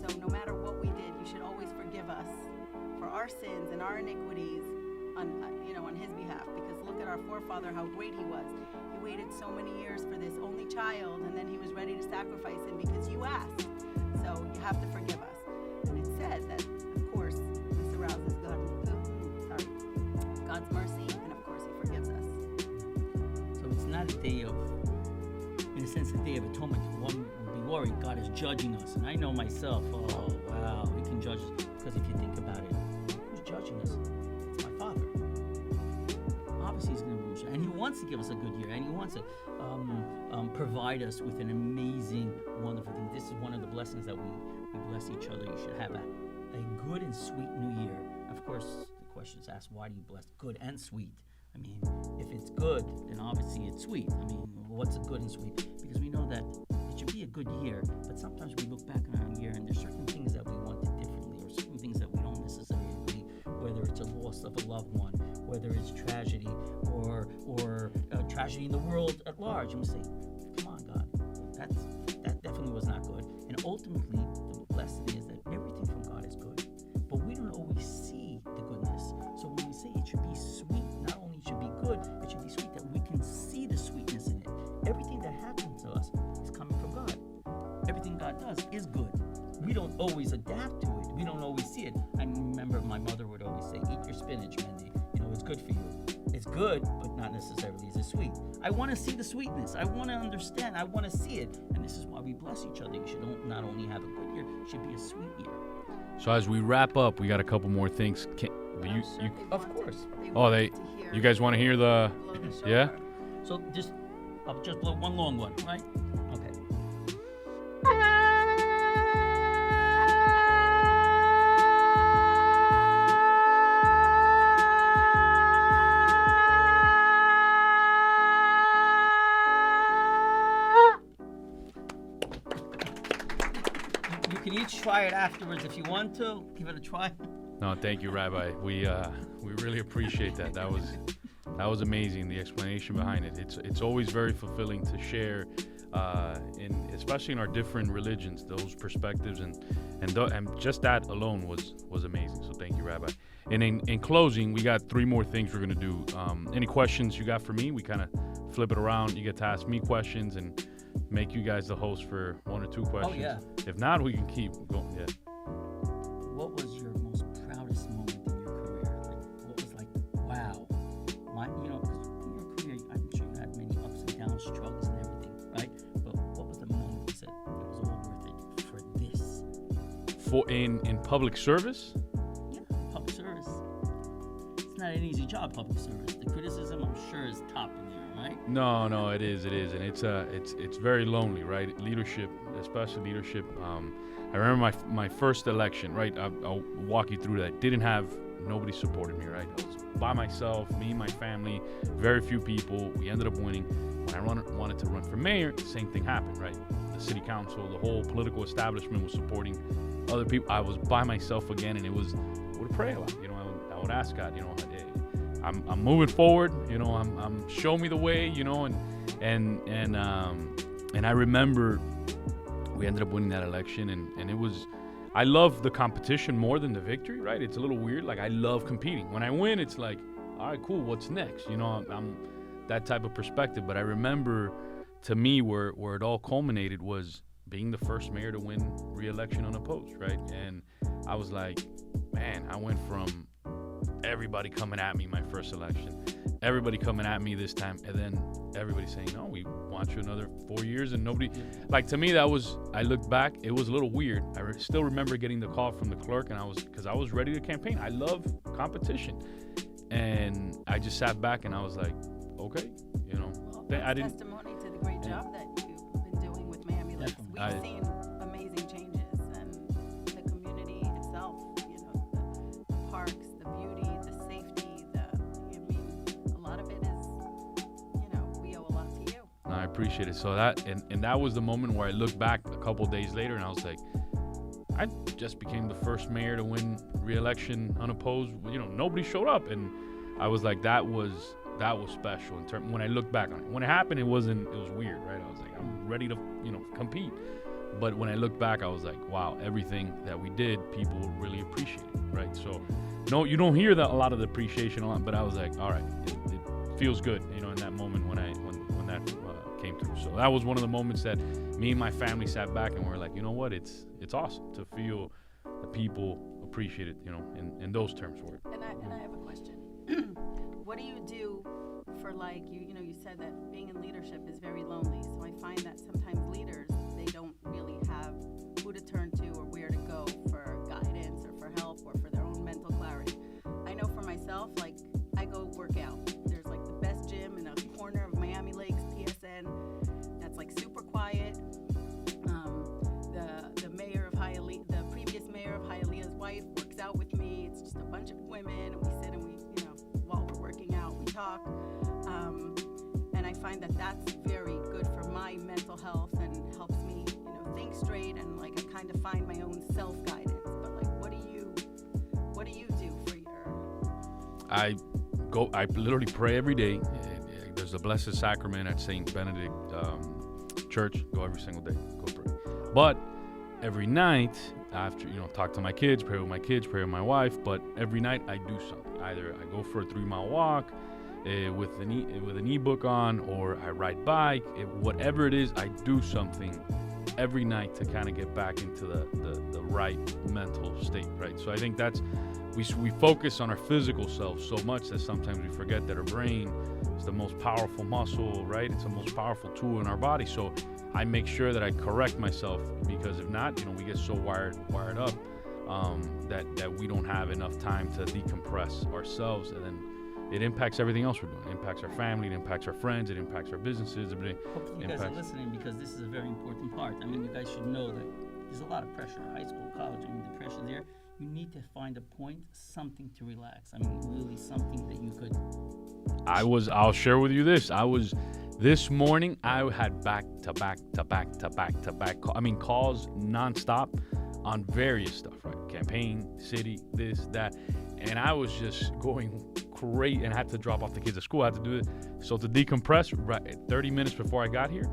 So no matter what we did, you should always forgive us for our sins and our iniquities on his behalf, because look at our forefather, how great he was. He waited so many years for this only child, and then he was ready to sacrifice him because you asked. So you have to forgive us. And it said that, of course, this arouses God's mercy, and of course he forgives us. So it's not a day of, in a sense, a day of atonement. One would be worried, God is judging us. And I know myself, oh, wow, we can judge, because if you think about it, who's judging us? It's my Father. Obviously he's going to rule, and he wants to give us a good year, and he wants to provide us with an amazing, wonderful thing. This is one of the blessings that we bless each other. You should have a good and sweet new year. Of course, the question is asked, why do you bless good and sweet? I mean, if it's good, then obviously it's sweet. I mean, what's a good and sweet? Because we know that it should be a good year, but sometimes we look back on our year and there's certain things that we wanted differently, or certain things that we don't necessarily agree, whether it's a loss of a loved one, whether it's tragedy, or tragedy in the world at large. And we say, come on, God, that definitely was not good. And ultimately, the blessing is that everything from God is good, but we don't always see the goodness. So when we say it should be sweet, not only should be good, it should be sweet, that we can see the sweetness in it. Everything that happens to us is coming from God. Everything God does is good. We don't always adapt to it. We don't always see it. I remember my mother would always say, eat your spinach, Mendy. It's good for you. It's good, but not necessarily is it sweet. I want to see the sweetness. I want to understand. I want to see it. And this is why we bless each other. You should not only have a good year, it should be a sweet year. So as we wrap up, we got a couple more things. Of course. You guys want to hear the, yeah? So I'll just blow one long one, right? Okay. You can each try it afterwards if you want to. Give it a try. No, thank you, Rabbi. We really appreciate that. That was amazing. The explanation behind it. It's always very fulfilling to share, especially in our different religions, those perspectives, and just that alone was amazing. So thank you, Rabbi. And in closing, we got 3 more things we're gonna do. Any questions you got for me? We kind of flip it around. You get to ask me questions and make you guys the host for 1 or 2 questions. Oh yeah. If not, we can keep going. Yeah. What was your most proudest moment in your career? What was wow? Because in your career, I'm sure you had many ups and downs, struggles and everything, right? But what was the moment you said it was all worth it for this? For in public service? Yeah, public service. It's not an easy job, public service. The criticism, I'm sure, is top in there, right? No, it is, and it's very lonely, right? Leadership, especially leadership. I remember my first election, right? I'll walk you through that. Didn't have nobody supported me, right? I was by myself, me and my family, very few people. We ended up winning. When I wanted to run for mayor, the same thing happened, right? The city council, the whole political establishment was supporting other people. I was by myself again, and I would pray a lot. I would ask God, hey, I'm moving forward. I'm show me the way. And I remember we ended up winning that election, and it was. I love the competition more than the victory, right? It's a little weird. Like, I love competing. When I win, it's like, all right, cool. What's next? I'm that type of perspective. But I remember, to me, where it all culminated was being the first mayor to win re-election unopposed, right? And I was like, man, I went from everybody coming at me my first election, everybody coming at me this time, and then everybody saying, no, we want you another 4 years, and nobody, like, to me, I looked back, it was a little weird. I still remember getting the call from the clerk, and because I was ready to campaign. I love competition, and I just sat back and I was like, okay, I didn't. Testimony to the great job that you've been doing with Miami Lakes. We've seen amazing changes, and the community itself, the parks, the beauty, the safety, a lot of it is, we owe a lot to you. No, I appreciate it. So that was the moment where I looked back a couple of days later and I was like, I just became the first mayor to win re-election unopposed. Nobody showed up, and I was like, that was special when I look back on it. When it happened, it was weird, right? I was like, I'm ready to, compete. But when I look back, I was like, wow, everything that we did, people really appreciated, right? So no, you don't hear that a lot of the appreciation a lot, but I was like, all right, it feels good, you know, in that moment when that came through. So that was one of the moments that me and my family sat back and were like, you know what, it's awesome to feel that people appreciate it, you know, in those terms for it. And I have a question. What do you do for, like, you know, you said that being in leadership is very lonely. So I find that sometimes leaders, they don't really have who to turn to or where to go for guidance or for help or for their own mental clarity. I know for myself, like, I go work out. There's like the best gym in a corner of Miami Lakes, PSN, that's like super quiet. The mayor of Hialeah, the previous mayor of Hialeah's wife works out with me. It's just a bunch of women, and we sit and we, you know, while we're working out, we talk. And I find that that's very good for my mental health and helps me, you know, think straight, and like I kind of find my own self-guidance. But like, what do you do for your? I literally pray every day. There's the Blessed Sacrament at St. Benedict Church. Go every single day. Go pray. But every night, after, you know, talk to my kids, pray with my kids, pray with my wife. But every night I do something. Either I go for a 3-mile walk with an ebook on, or I ride bike. Whatever it is, I do something every night to kind of get back into the right mental state, right? So I think that's, we focus on our physical self so much that sometimes we forget that our brain is the most powerful muscle, right? It's the most powerful tool in our body. So I make sure that I correct myself, because if not, you know, we get so wired up that we don't have enough time to decompress ourselves, and then it impacts everything else we're doing. It impacts our family, it impacts our friends, it impacts our businesses. Hopefully you guys are listening, because this is a very important part. I mean, you guys should know that there's a lot of pressure, high school, college, I mean, the pressure there. You need to find a point, something to relax. I mean, really something that you could... I'll share with you this. This morning, I had back to back calls nonstop on various stuff, right? Campaign, city, this, that. And I was just going great, and I had to drop off the kids at school. I had to do it. So to decompress, right, 30 minutes before I got here,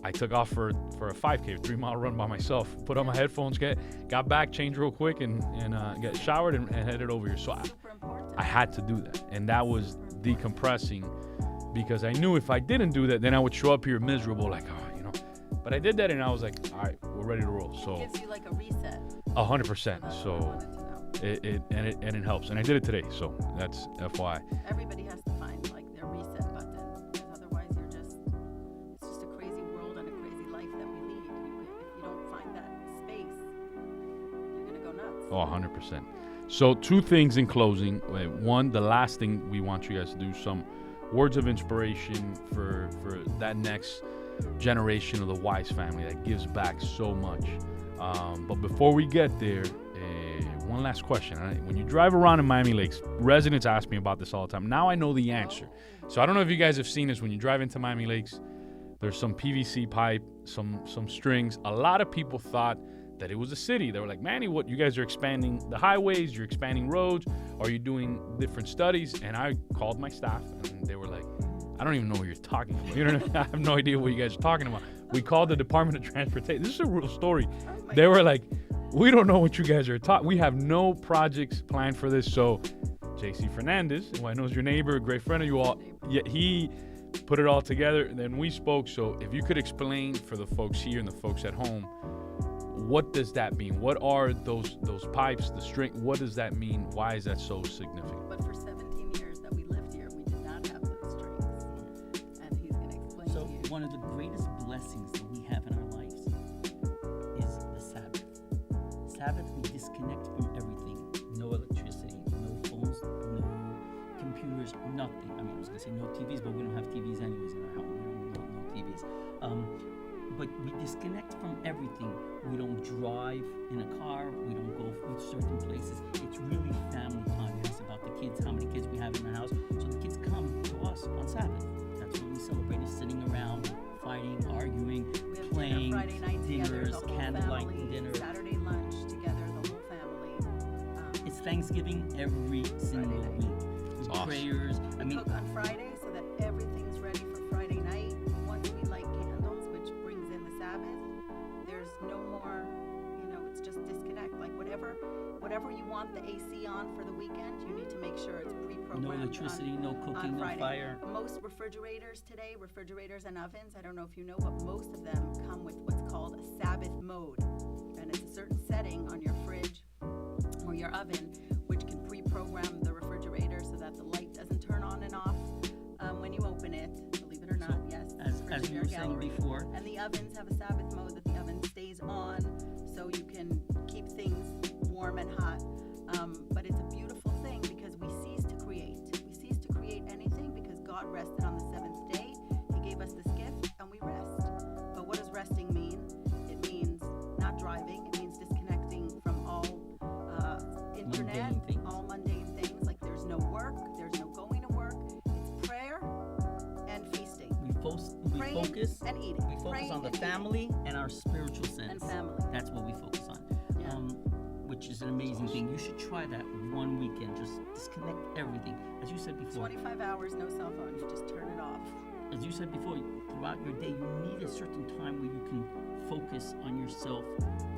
I took off for a 5K, a 3-mile run by myself, put on my headphones, got back, changed real quick, and got showered and headed over here. So I had to do that. And that was decompressing, because I knew if I didn't do that, then I would show up here miserable, like, oh, you know. But I did that, and I was like, all right, we're ready to roll. So It gives you like a reset. 100%. So it helps, and I did it today. So that's FYI. Everybody has to find like their reset button, because otherwise it's just a crazy world and a crazy life that we lead. If you don't find that space, you're gonna go nuts. Oh, 100%. So 2 things in closing. One, the last thing we want you guys to do, some words of inspiration for that next generation of the Weiss family that gives back so much. But before we get there, one last question. When you drive around in Miami Lakes, residents ask me about this all the time. Now I know the answer. So I don't know if you guys have seen this. When you drive into Miami Lakes, there's some PVC pipe, some strings. A lot of people thought that it was a city. They were like, Manny, what? You guys are expanding the highways, you're expanding roads, are you doing different studies? And I called my staff, and they were like, I don't even know what you're talking about. You know, I have no idea what you guys are talking about. We called the Department of Transportation. This is a real story. They were like, we don't know what you guys are talking. We have no projects planned for this. So JC Fernandez, who I know is your neighbor, a great friend of you all, he put it all together, and then we spoke. So if you could explain for the folks here and the folks at home, what does that mean? What are those pipes, the string? What does that mean? Why is that so significant? But for 17 years that we lived here, we did not have those strings. And he's going to explain So to you. one of the greatest blessings that we have in our lives is the Sabbath. Sabbath, we disconnect from everything. No electricity, no phones, no computers, nothing. I mean, I was going to say no TVs, but we don't have TVs anyways in our house. We don't no TVs. But we disconnect from everything. We don't drive in a car. We don't go to certain places. It's really family time. It's about the kids, how many kids we have in our house. So the kids come to us on Sabbath. That's when we celebrate, is sitting around, fighting, arguing, We have playing, dinner Friday night together, dinners, the whole candlelight family, dinner. Saturday lunch together, the whole family. It's Thanksgiving every single Friday night. week. With awesome. prayers. I mean, Cook on Friday so that everything's ready for Friday night. Once we light candles, which brings in the Sabbath, there's no more, it's just disconnect. Like whatever you want the AC on for the weekend, you need to make sure it's pre-programmed. No electricity, no cooking, no Friday. fire. Most refrigerators today, refrigerators and ovens, I don't know if you know, but most of them come with what's called a Sabbath mode. And it's a certain setting on your fridge or your oven which can pre-program the refrigerator so that the light doesn't turn on and off when you open it, believe it or not. Yes, As you were saying before, and the ovens have a Sabbath mode that the oven stays on so you can keep things warm and hot. But it's a beautiful thing because we cease to create. We cease to create anything because God rested on the seventh day. He gave us this gift and we rest. But what does resting mean? It means not driving. It means disconnecting from all internet, Mundane things. all mundane things. Like there's no work, there's no going to work. It's prayer and feasting. we Praying focus and eating. We focus Praying on the and eating. family and our spiritual sense. And family. That's what we focus on. Yeah. Which is an amazing thing. You should try that one weekend. Just disconnect everything. As you said before, 25 hours, no cell phone. You just turn it off. as you said before, throughout your day, you need a certain time where you can focus on yourself.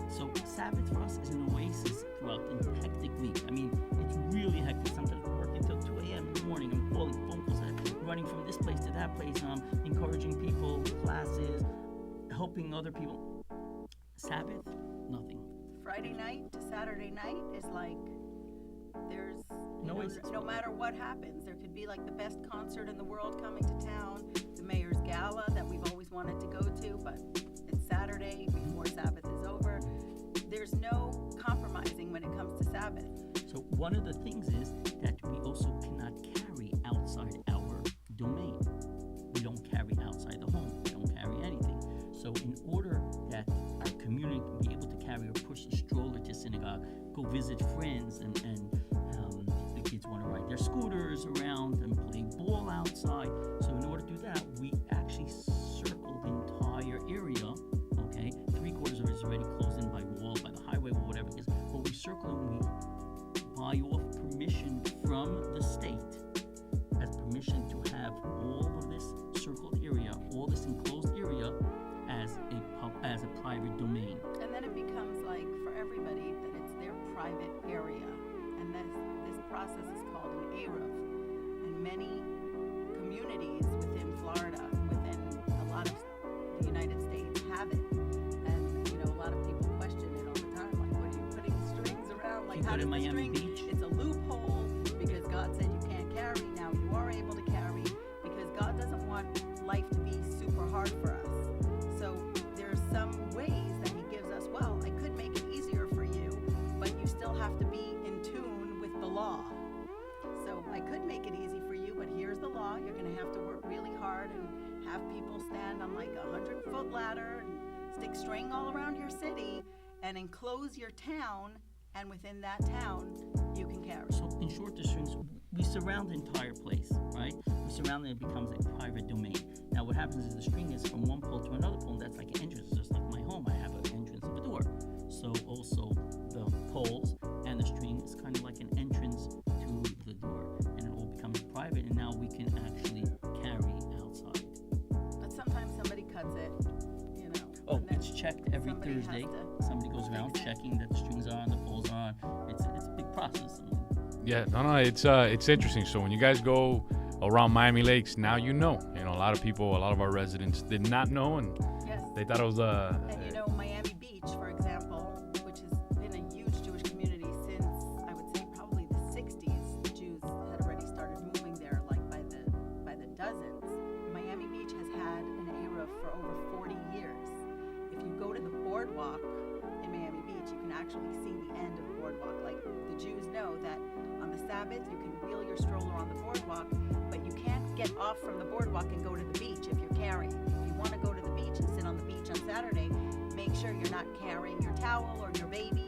So Sabbath for us is an oasis throughout the hectic week. I mean, it's really hectic. Sometimes we're working till 2 a.m. in the morning. I'm calling phone calls, running from this place to that place, encouraging people, classes, helping other people. Sabbath, nothing. Friday night to Saturday night is like there's no matter what happens, there could be like the best concert in the world coming to town, the mayor's gala that we've always wanted to go to, but it's Saturday before Sabbath is over. There's no compromising when it comes to Sabbath. So one of the things is that we also cannot carry outside our domain. We don't carry outside the home. We don't carry anything. So in order that our community can be able to carry or push a stroller to synagogue, go visit friends, and the kids want to ride their scooters around and play ball outside. So in order to do that, we actually circle the entire area. Okay, 3/4 of it is already closed in by wall, by the highway, or whatever it is. But we circle and we buy off permission from the state as permission to have all of this circled area, all this enclosed area as a private domain. And then it becomes like for everybody that it's their private area. And this process is called an Eruv. And many communities within Florida, within a lot of the United States have it. And a lot of people question it all the time. Like, what are you putting strings around? Like, You how put does in the Miami string? Beach. It's a loophole because God said you can't carry. Now you are able to carry because God doesn't want life to be super hard for us. So there's some ways that he gives us, well, I could make it easier for you, but you still have to be in tune with the law. So I could make it easy for you, but here's the law. You're going to have to work really hard and have people stand on like a 100-foot ladder and stick string all around your city and enclose your town, and within that town, you can carry. So in short, the strings, we surround the entire place, right? We surround it, it becomes a private domain. Now what happens is the string is from one pole to another pole, and that's like an entrance. Just like my home, I have an entrance of a door. So also the poles and the string is kind of like an entrance to the door, and it all becomes private, and now we can actually carry outside. But sometimes somebody cuts it, Oh, and then it's checked every somebody has Thursday. to Somebody goes around fix it. checking that the strings are on, the poles are on. It's a big process. Yeah, no, it's interesting. So when you guys go around Miami Lakes, now you know. A lot of people, a lot of our residents did not know, and Yes. they thought it was And Miami Beach, for example, which has been a huge Jewish community since, I would say, probably the 60s. The Jews had already started moving there, like by the dozens. Miami Beach has had an Eruv for over 40 years. If you go to the boardwalk in Miami Beach, you can actually see the end of the boardwalk. Like, the Jews know that on the Sabbath, you can wheel your stroller on the boardwalk, but you can't get off from the boardwalk and go to the beach if you're carrying. If you want to go to the beach and sit on the beach on Saturday, make sure you're not carrying your towel or your baby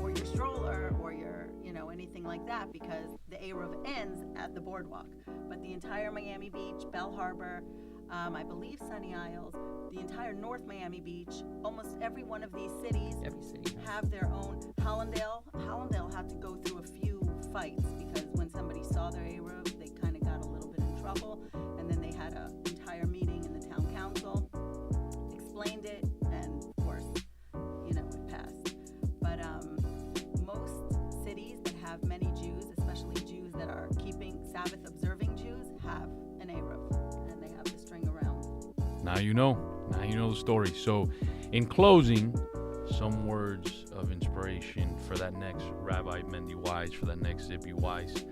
or your stroller or your, anything like that, because the Eruv ends at the boardwalk. But the entire Miami Beach, Bell Harbor, I believe Sunny Isles, the entire North Miami Beach, almost every one of these cities Every city has. have their own. Hollandale had to go through a few fights because when somebody saw their Eruv, they kind of got a little bit in trouble, and then they had an entire meeting in the town council, explained it, and of course, it passed. But Sabbath observing Jews have an Eruv, and they have the string around. Now you know. Now you know the story. So, in closing, some words of inspiration for that next Rabbi Mendy Weiss, for that next Tzippy Weiss,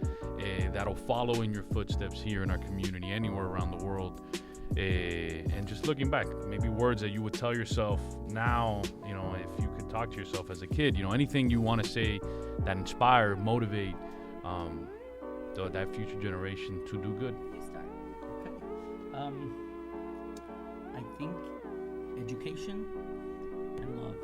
that'll follow in your footsteps here in our community, anywhere around the world. And just looking back, maybe words that you would tell yourself now, if you could talk to yourself as a kid, anything you want to say that inspire, motivate that future generation to do good. You start. Okay. I think education and love.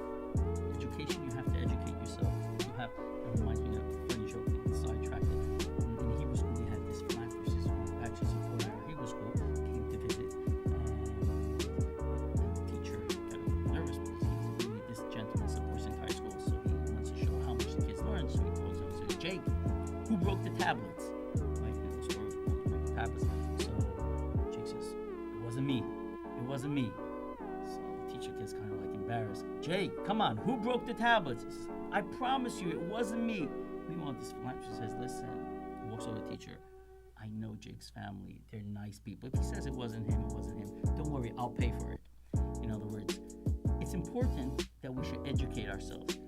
Education, you have to educate yourself. It reminds me of a funny joke, sidetracked. In Hebrew school, we had this flat versus actually support our Hebrew school came to visit. The teacher got a little nervous because this gentleman supports entire school, so he wants to show how much the kids learn. So he calls him and says, "Jake, who broke the tablets?" Right? And the story who broke the tablets. So Jake says, "It wasn't me. It wasn't me." So the teacher gets kind of like embarrassed. "Jake, come on, who broke the tablets?" He says, "I promise you, it wasn't me." Meanwhile, this philanthropist says, "Listen," he walks over to the teacher. "I know Jake's family. They're nice people. If he says it wasn't him, it wasn't him. Don't worry, I'll pay for it." In other words, it's important that we should educate ourselves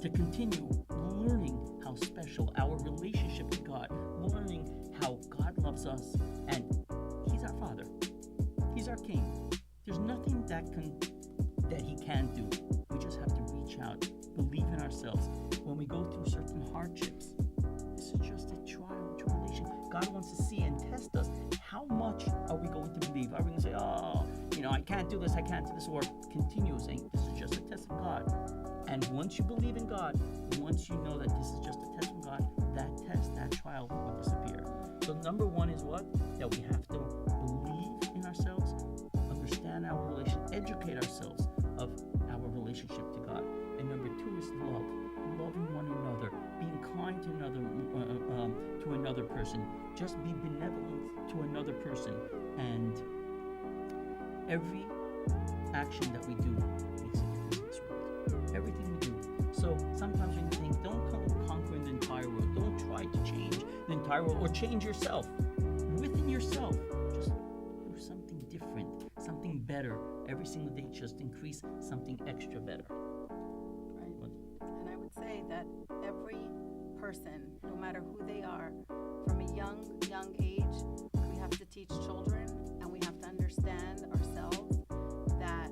to continue learning how special our relationship to God, learning how God loves us, and He's our Father. He's our King. There's nothing that He can do. We just have to reach out, believe in ourselves. When we go through certain hardships, this is just a trial, tribulation. God wants to see and test us. How much are we going to believe? Are we going to say, I can't do this, or continue saying, this is just a test of God. And once you believe in God, once you know that this is just a test from God, that test, that trial will disappear. So number one is what? That we have to believe in ourselves, understand our relation, educate ourselves of our relationship to God. And number two is love. Loving one another, being kind to another person, just be benevolent to another person, and every action that we do makes a difference in this world. Everything we do. So sometimes when you think, don't come conquering the entire world, don't try to change the entire world or change yourself. Within yourself, just do something different, something better. Every single day, just increase something extra better. And I would say that every person, no matter who they are, from a young age, we have to teach children and we have to understand ourselves that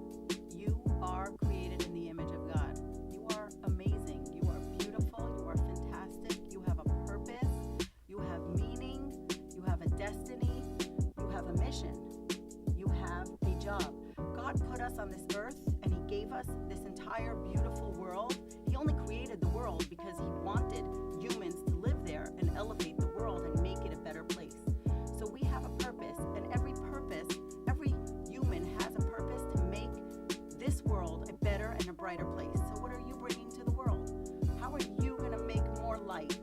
you are created in the image of God. You are amazing. You are beautiful. You are fantastic. You have a purpose. You have meaning. You have a destiny. You have a mission. You have a job. God put us on this earth and He gave us this entire beautiful world. He only created the world because He wanted humans to live there and elevate the world and make it a better place. So we have a purpose, and every human has a purpose to make this world a better and a brighter place. So what are you bringing to the world? How are you going to make more light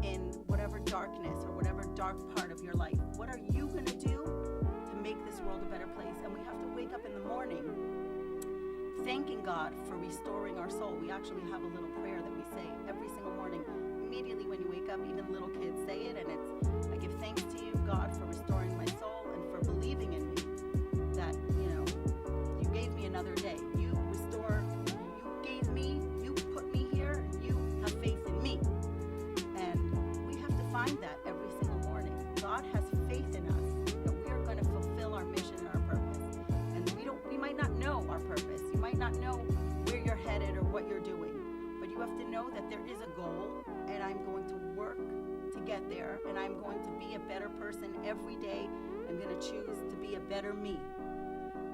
in whatever darkness or whatever dark part of your life? What are you going to do to make this world a better place? And we have to wake up in the morning thanking God for restoring our soul. We actually have a little prayer that we say every single morning. Immediately when you wake up, even little kids say it, and it's, I give thanks to you, God, for restoring my soul and for believing in me that, you gave me another day. You put me here, and you have faith in me. And we have to find that every single morning. God has faith in us that we are going to fulfill our mission and our purpose. And we might not know our purpose. You might not know where you're headed or what you're doing, but you have to know that there is a goal, and I'm going to work to get there, and I'm going to be a better person every day. I'm going to choose to be a better me,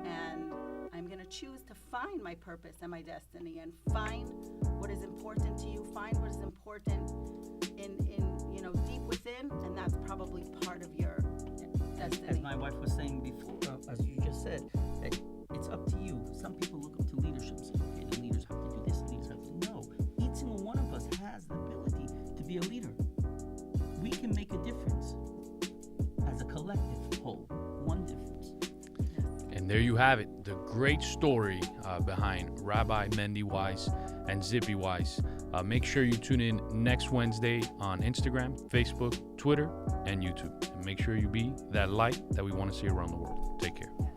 and I'm going to choose to find my purpose and my destiny, and find what is important to you, find what is important in deep within, and that's probably part of your destiny. As my wife was saying before, as you just said, that it's up to you. Some people look up to leadership and say, okay, the leaders have to do this, the leaders have to. No, each single one of us has the ability to be a leader. We can make a difference as a collective whole, one difference. And there you have it, the great story behind Rabbi Mendy Weiss and Tzippy Weiss. Make sure you tune in next Wednesday on Instagram, Facebook, Twitter, and YouTube. And make sure you be that light that we want to see around the world. Take care.